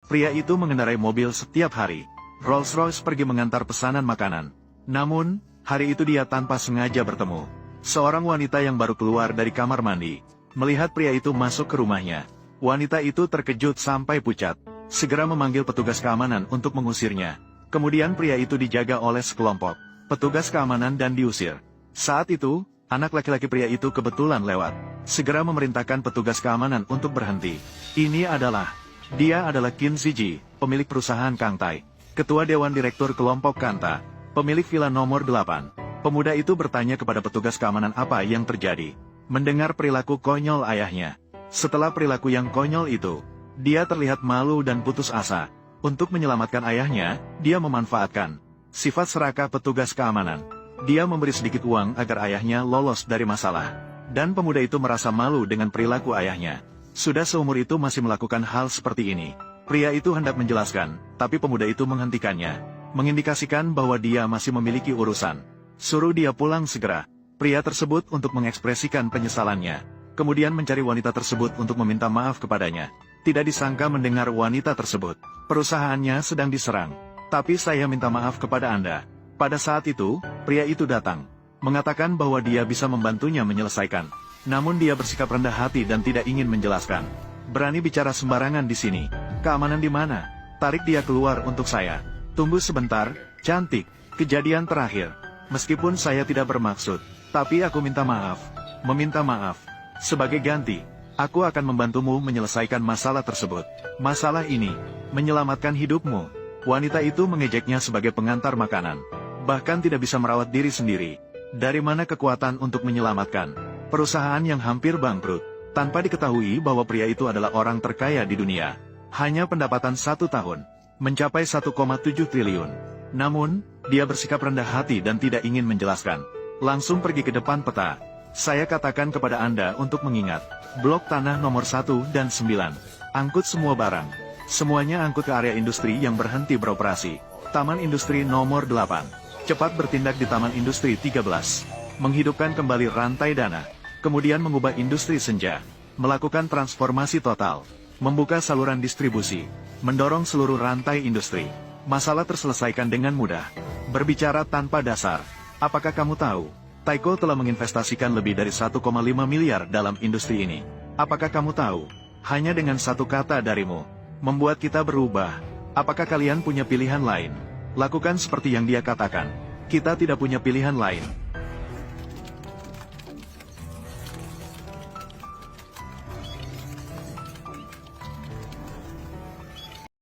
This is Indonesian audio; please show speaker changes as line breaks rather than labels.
Pria itu mengendarai mobil setiap hari. Rolls-Royce pergi mengantar pesanan makanan. Namun, hari itu dia tanpa sengaja bertemu seorang wanita yang baru keluar dari kamar mandi. Melihat pria itu masuk ke rumahnya, wanita itu terkejut sampai pucat. Segera memanggil petugas keamanan untuk mengusirnya. Kemudian pria itu dijaga oleh sekelompok petugas keamanan dan diusir. Saat itu, anak laki-laki pria itu kebetulan lewat. Segera memerintahkan petugas keamanan untuk berhenti. Dia adalah Qin Ziji, pemilik perusahaan Kangtai, ketua dewan direktur kelompok Kanta, pemilik villa nomor 8. Pemuda itu bertanya kepada petugas keamanan apa yang terjadi. Mendengar perilaku konyol ayahnya. Setelah perilaku yang konyol itu, dia terlihat malu dan putus asa. Untuk menyelamatkan ayahnya, dia memanfaatkan sifat serakah petugas keamanan. Dia memberi sedikit uang agar ayahnya lolos dari masalah. Dan pemuda itu merasa malu dengan perilaku ayahnya. Sudah seumur itu masih melakukan hal seperti ini. Pria itu hendak menjelaskan, tapi pemuda itu menghentikannya. Mengindikasikan bahwa dia masih memiliki urusan. Suruh dia pulang segera. Pria tersebut untuk mengekspresikan penyesalannya. Kemudian mencari wanita tersebut untuk meminta maaf kepadanya. Tidak disangka mendengar wanita tersebut. Perusahaannya sedang diserang. Tapi saya minta maaf kepada Anda. Pada saat itu, pria itu datang. Mengatakan bahwa dia bisa membantunya menyelesaikan. Namun dia bersikap rendah hati dan tidak ingin menjelaskan. Berani bicara sembarangan di sini. Keamanan di mana? Tarik dia keluar untuk saya. Tunggu sebentar, cantik. Kejadian terakhir. Meskipun saya tidak bermaksud, tapi aku minta maaf. Meminta maaf. Sebagai ganti, aku akan membantumu menyelesaikan masalah tersebut. Masalah ini menyelamatkan hidupmu. Wanita itu mengejeknya sebagai pengantar makanan. Bahkan tidak bisa merawat diri sendiri. Dari mana kekuatan untuk menyelamatkan perusahaan yang hampir bangkrut, tanpa diketahui bahwa pria itu adalah orang terkaya di dunia. Hanya pendapatan 1 tahun, mencapai 1,7 triliun. Namun, dia bersikap rendah hati dan tidak ingin menjelaskan. Langsung pergi ke depan peta. Saya katakan kepada Anda untuk mengingat, blok tanah nomor 1 dan 9. Angkut semua barang. Semuanya angkut ke area industri yang berhenti beroperasi. Taman industri nomor 8. Cepat bertindak di Taman Industri 13. Menghidupkan kembali rantai dana. Kemudian mengubah industri senja, melakukan transformasi total, membuka saluran distribusi, mendorong seluruh rantai industri. Masalah terselesaikan dengan mudah. Berbicara tanpa dasar. Apakah kamu tahu, Taiko telah menginvestasikan lebih dari 1,5 miliar dalam industri ini. Apakah kamu tahu, hanya dengan satu kata darimu, membuat kita berubah. Apakah kalian punya pilihan lain? Lakukan seperti yang dia katakan. Kita tidak punya pilihan lain.